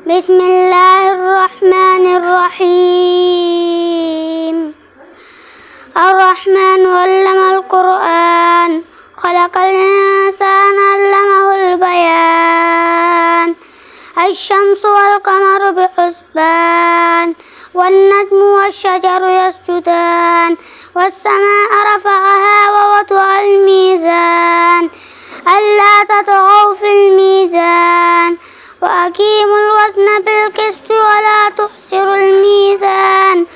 بسم الله الرحمن الرحيم. الرحمن علم القرآن، خلق الإنسان علمه البيان. الشمس والقمر بحسبان، والنجم والشجر يسجدان. والسماء رفعها ووضع الميزان، ألا تطغوا في الميزان. وأقيموا الوزن بالقسط ولا تخسروا الميزان.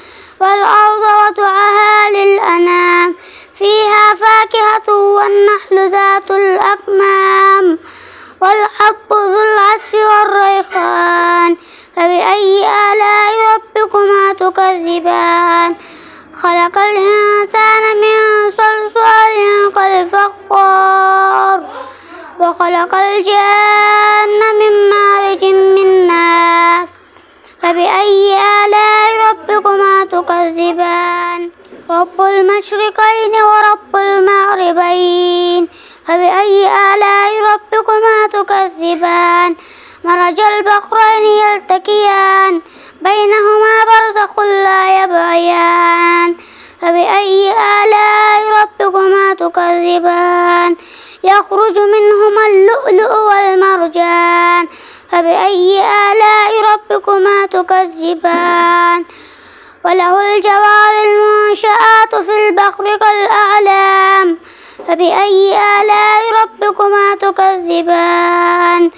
والأرض وضعها للأنام، فيها فاكهة والنخل ذات الأكمام. والحب ذو العصف والريحان. فبأي آلاء ربكما تكذبان؟ خلق الإنسان من صلصال كالفخار، وخلق الجن من مارج من نار. فبأي آلاء ربكما تكذبان؟ رب المشرقين ورب المغربين. فبأي آلاء ربكما تكذبان؟ مرج البحرين يلتقيان، بينهما برزخ لا يبغيان. فبأي آلاء ربكما تكذبان؟ يخرج منهما اللؤلؤ والمرجان. فبأي آلاء ربكما تكذبان؟ وله الجوار المنشآت في البحر كالأعلام. فبأي آلاء ربكما تكذبان؟